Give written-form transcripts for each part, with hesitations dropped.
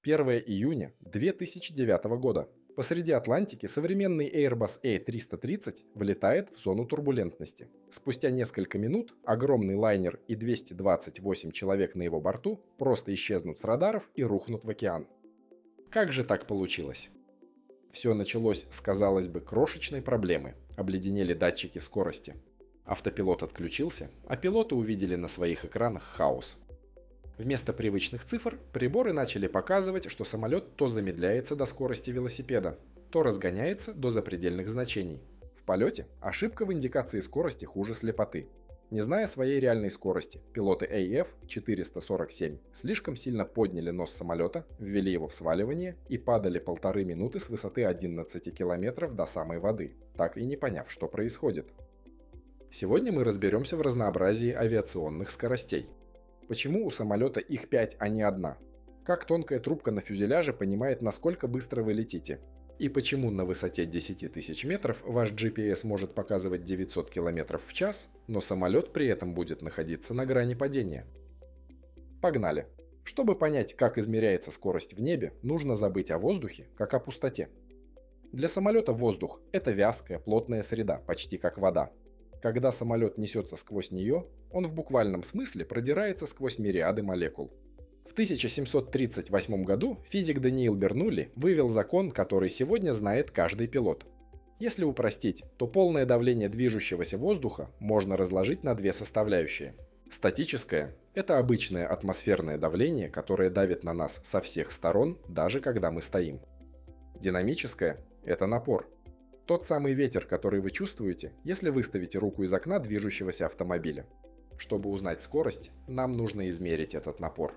1 июня 2009 года. Посреди Атлантики современный Airbus A330 влетает в зону турбулентности. Спустя несколько минут огромный лайнер и 228 человек на его борту просто исчезнут с радаров и рухнут в океан. Как же так получилось? Все началось с, казалось бы, крошечной проблемы. Обледенели датчики скорости. Автопилот отключился, а пилоты увидели на своих экранах хаос. Вместо привычных цифр приборы начали показывать, что самолет то замедляется до скорости велосипеда, то разгоняется до запредельных значений. В полете ошибка в индикации скорости хуже слепоты. Не зная своей реальной скорости, пилоты AF-447 слишком сильно подняли нос самолета, ввели его в сваливание и падали 1,5 минуты с высоты 11 километров до самой воды, так и не поняв, что происходит. Сегодня мы разберемся в разнообразии авиационных скоростей. Почему у самолета их 5, а не одна? Как тонкая трубка на фюзеляже понимает, насколько быстро вы летите? И почему на высоте 10 тысяч метров ваш GPS может показывать 900 км в час, но самолет при этом будет находиться на грани падения? Погнали! Чтобы понять, как измеряется скорость в небе, нужно забыть о воздухе, как о пустоте. Для самолета воздух – это вязкая, плотная среда, почти как вода. Когда самолет несется сквозь нее, он в буквальном смысле продирается сквозь мириады молекул. В 1738 году физик Даниил Бернулли вывел закон, который сегодня знает каждый пилот. Если упростить, то полное давление движущегося воздуха можно разложить на две составляющие. Статическое – это обычное атмосферное давление, которое давит на нас со всех сторон, даже когда мы стоим. Динамическое – это напор. Тот самый ветер, который вы чувствуете, если выставите руку из окна движущегося автомобиля. Чтобы узнать скорость, нам нужно измерить этот напор.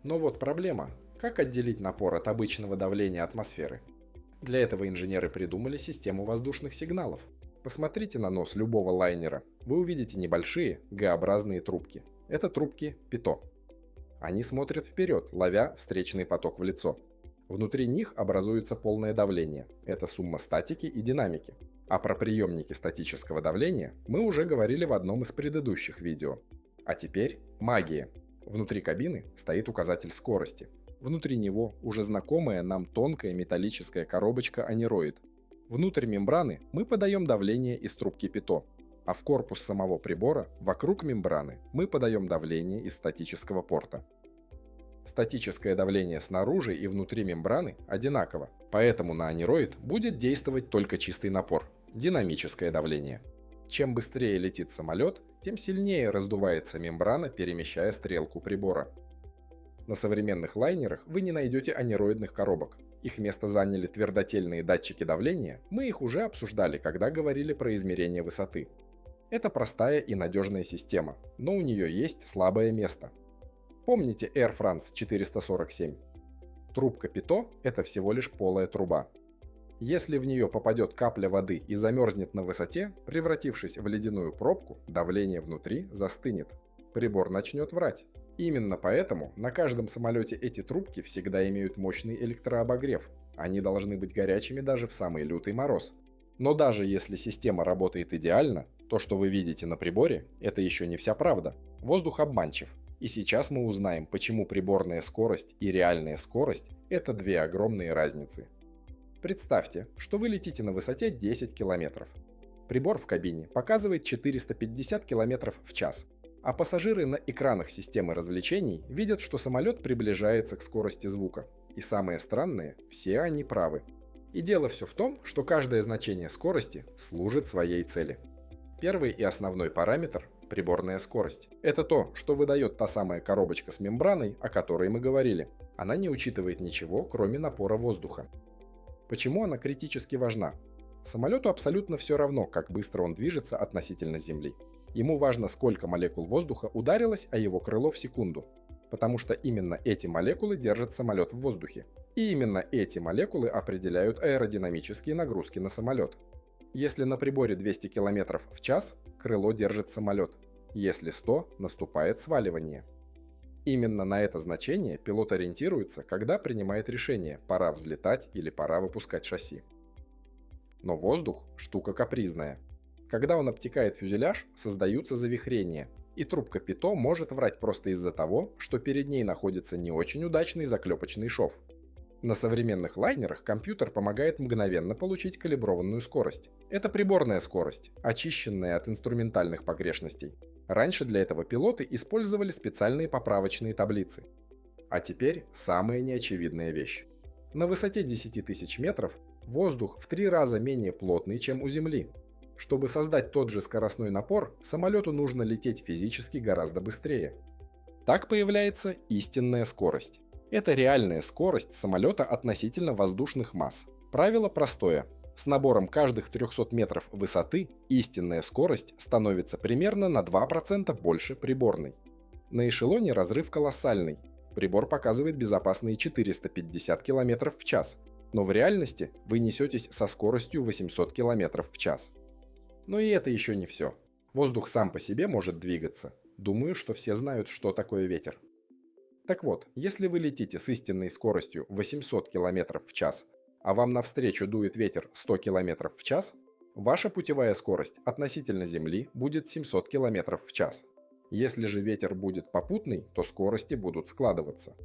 Но вот проблема. Как отделить напор от обычного давления атмосферы? Для этого инженеры придумали систему воздушных сигналов. Посмотрите на нос любого лайнера. Вы увидите небольшие, Г-образные трубки. Это трубки ПИТО. Они смотрят вперед, ловя встречный поток в лицо. Внутри них образуется полное давление. Это сумма статики и динамики. А про приемники статического давления мы уже говорили в одном из предыдущих видео. А теперь магия. Внутри кабины стоит указатель скорости. Внутри него уже знакомая нам тонкая металлическая коробочка анероид. Внутрь мембраны мы подаем давление из трубки ПИТО, а в корпус самого прибора, вокруг мембраны, мы подаем давление из статического порта. Статическое давление снаружи и внутри мембраны одинаково, поэтому на анероид будет действовать только чистый напор – динамическое давление. Чем быстрее летит самолет, тем сильнее раздувается мембрана, перемещая стрелку прибора. На современных лайнерах вы не найдете анероидных коробок. Их место заняли твердотельные датчики давления, мы их уже обсуждали, когда говорили про измерение высоты. Это простая и надежная система, но у нее есть слабое место. Помните Air France 447? Трубка ПИТО – это всего лишь полая труба. Если в нее попадет капля воды и замерзнет на высоте, превратившись в ледяную пробку, давление внутри застынет. Прибор начнет врать. Именно поэтому на каждом самолете эти трубки всегда имеют мощный электрообогрев. Они должны быть горячими даже в самый лютый мороз. Но даже если система работает идеально, то, что вы видите на приборе, это еще не вся правда. Воздух обманчив. И сейчас мы узнаем, почему приборная скорость и реальная скорость – это две огромные разницы. Представьте, что вы летите на высоте 10 км. Прибор в кабине показывает 450 км в час, а пассажиры на экранах системы развлечений видят, что самолет приближается к скорости звука. И самое странное, все они правы. И дело все в том, что каждое значение скорости служит своей цели. Первый и основной параметр – приборная скорость. Это то, что выдает та самая коробочка с мембраной, о которой мы говорили. Она не учитывает ничего, кроме напора воздуха. Почему она критически важна? Самолету абсолютно все равно, как быстро он движется относительно Земли. Ему важно, сколько молекул воздуха ударилось о его крыло в секунду. Потому что именно эти молекулы держат самолет в воздухе. И именно эти молекулы определяют аэродинамические нагрузки на самолет. Если на приборе 200 км в час, крыло держит самолет. Если 100, наступает сваливание. Именно на это значение пилот ориентируется, когда принимает решение, пора взлетать или пора выпускать шасси. Но воздух – штука капризная. Когда он обтекает фюзеляж, создаются завихрения, и трубка ПИТО может врать просто из-за того, что перед ней находится не очень удачный заклепочный шов. На современных лайнерах компьютер помогает мгновенно получить калиброванную скорость. Это приборная скорость, очищенная от инструментальных погрешностей. Раньше для этого пилоты использовали специальные поправочные таблицы. А теперь самая неочевидная вещь. На высоте 10 тысяч метров воздух в 3 раза менее плотный, чем у Земли. Чтобы создать тот же скоростной напор, самолету нужно лететь физически гораздо быстрее. Так появляется истинная скорость. Это реальная скорость самолета относительно воздушных масс. Правило простое. С набором каждых 300 метров высоты истинная скорость становится примерно на 2% больше приборной. На эшелоне разрыв колоссальный. Прибор показывает безопасные 450 км в час, но в реальности вы несетесь со скоростью 800 км в час. Но и это еще не все. Воздух сам по себе может двигаться. Думаю, что все знают, что такое ветер. Так вот, если вы летите с истинной скоростью 800 км в час, а вам навстречу дует ветер 100 км в час, ваша путевая скорость относительно Земли будет 700 км в час. Если же ветер будет попутный, то скорости будут складываться.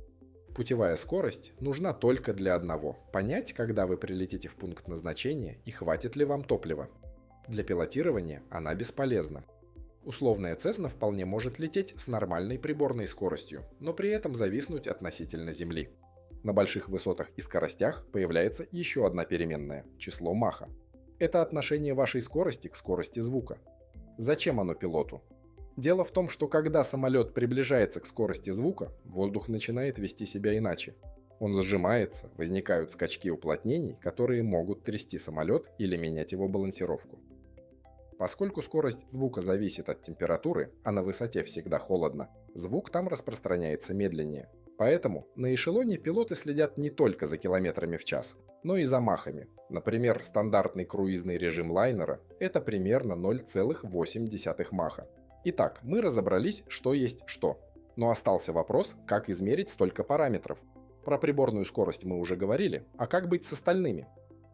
Путевая скорость нужна только для одного – понять, когда вы прилетите в пункт назначения и хватит ли вам топлива. Для пилотирования она бесполезна. Условная Cessna вполне может лететь с нормальной приборной скоростью, но при этом зависнуть относительно Земли. На больших высотах и скоростях появляется еще одна переменная – число Маха. Это отношение вашей скорости к скорости звука. Зачем оно пилоту? Дело в том, что когда самолет приближается к скорости звука, воздух начинает вести себя иначе. Он сжимается, возникают скачки уплотнений, которые могут трясти самолет или менять его балансировку. Поскольку скорость звука зависит от температуры, а на высоте всегда холодно, звук там распространяется медленнее. Поэтому на эшелоне пилоты следят не только за километрами в час, но и за махами. Например, стандартный круизный режим лайнера – это примерно 0,8 маха. Итак, мы разобрались, что есть что. Но остался вопрос, как измерить столько параметров. Про приборную скорость мы уже говорили, а как быть с остальными?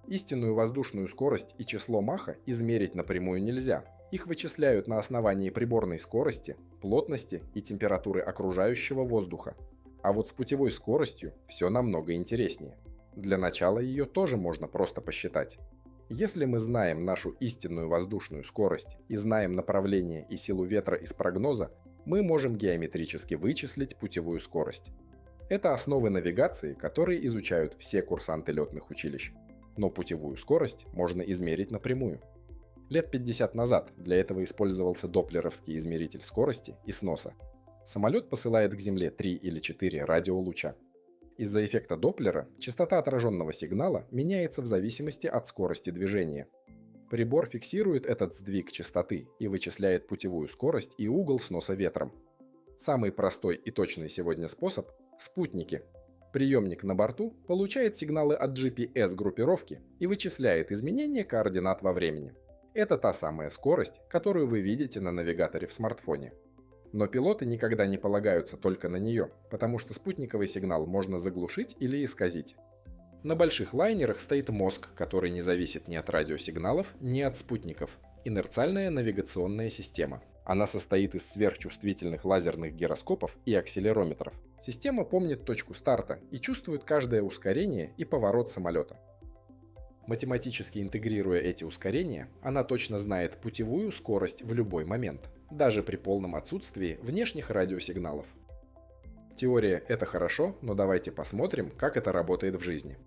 Истинную воздушную скорость и число Маха измерить напрямую нельзя. Их вычисляют на основании приборной скорости, плотности и температуры окружающего воздуха. А вот с путевой скоростью все намного интереснее. Для начала ее тоже можно просто посчитать. Если мы знаем нашу истинную воздушную скорость и знаем направление и силу ветра из прогноза, мы можем геометрически вычислить путевую скорость. Это основы навигации, которые изучают все курсанты летных училищ. Но путевую скорость можно измерить напрямую. Лет 50 назад для этого использовался доплеровский измеритель скорости и сноса. Самолет посылает к Земле 3 или 4 радиолуча. Из-за эффекта Доплера частота отраженного сигнала меняется в зависимости от скорости движения. Прибор фиксирует этот сдвиг частоты и вычисляет путевую скорость и угол сноса ветром. Самый простой и точный сегодня способ – спутники. Приемник на борту получает сигналы от GPS-группировки и вычисляет изменения координат во времени. Это та самая скорость, которую вы видите на навигаторе в смартфоне. Но пилоты никогда не полагаются только на нее, потому что спутниковый сигнал можно заглушить или исказить. На больших лайнерах стоит мозг, который не зависит ни от радиосигналов, ни от спутников. Инерциальная навигационная система. Она состоит из сверхчувствительных лазерных гироскопов и акселерометров. Система помнит точку старта и чувствует каждое ускорение и поворот самолета. Математически интегрируя эти ускорения, она точно знает путевую скорость в любой момент, даже при полном отсутствии внешних радиосигналов. Теория – это хорошо, но давайте посмотрим, как это работает в жизни.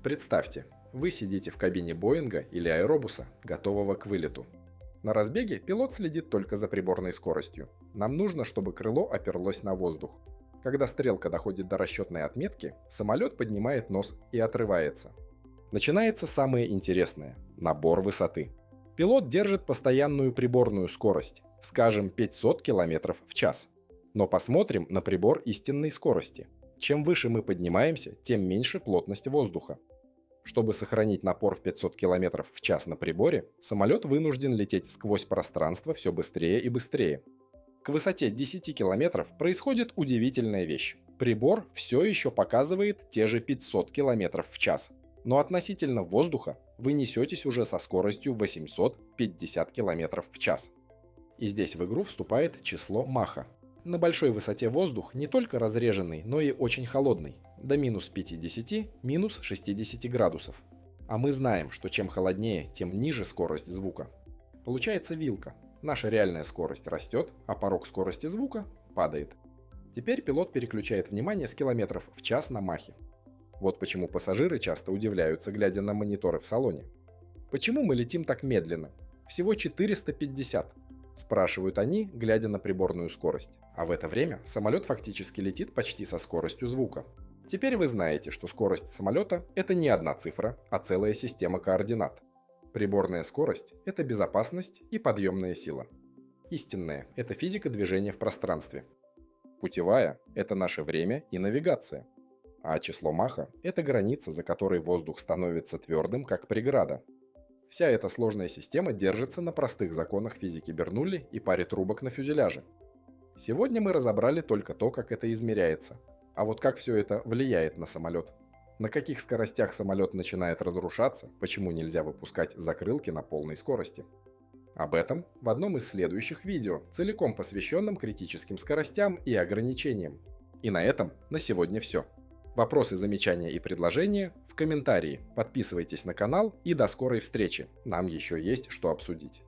Представьте, вы сидите в кабине Боинга или аэробуса, готового к вылету. На разбеге пилот следит только за приборной скоростью. Нам нужно, чтобы крыло оперлось на воздух. Когда стрелка доходит до расчетной отметки, самолет поднимает нос и отрывается. Начинается самое интересное – набор высоты. Пилот держит постоянную приборную скорость, скажем, 500 км в час. Но посмотрим на прибор истинной скорости. Чем выше мы поднимаемся, тем меньше плотность воздуха. Чтобы сохранить напор в 500 км в час на приборе, самолет вынужден лететь сквозь пространство все быстрее и быстрее. К высоте 10 км происходит удивительная вещь. Прибор все еще показывает те же 500 км в час, но относительно воздуха вы несетесь уже со скоростью 850 км в час. И здесь в игру вступает число Маха. На большой высоте воздух не только разреженный, но и очень холодный. до минус 50, минус 60 градусов. А мы знаем, что чем холоднее, тем ниже скорость звука. Получается вилка. Наша реальная скорость растет, а порог скорости звука падает. Теперь пилот переключает внимание с километров в час на махе. Вот почему пассажиры часто удивляются, глядя на мониторы в салоне. Почему мы летим так медленно? Всего 450, спрашивают они, глядя на приборную скорость. А в это время самолет фактически летит почти со скоростью звука. Теперь вы знаете, что скорость самолета – это не одна цифра, а целая система координат. Приборная скорость – это безопасность и подъемная сила. Истинная – это физика движения в пространстве. Путевая – это наше время и навигация. А число Маха – это граница, за которой воздух становится твердым, как преграда. Вся эта сложная система держится на простых законах физики Бернулли и паре трубок на фюзеляже. Сегодня мы разобрали только то, как это измеряется. А вот как все это влияет на самолет? На каких скоростях самолет начинает разрушаться, почему нельзя выпускать закрылки на полной скорости? Об этом в одном из следующих видео, целиком посвященном критическим скоростям и ограничениям. И на этом на сегодня все. Вопросы, замечания и предложения в комментарии. Подписывайтесь на канал и до скорой встречи. Нам еще есть что обсудить.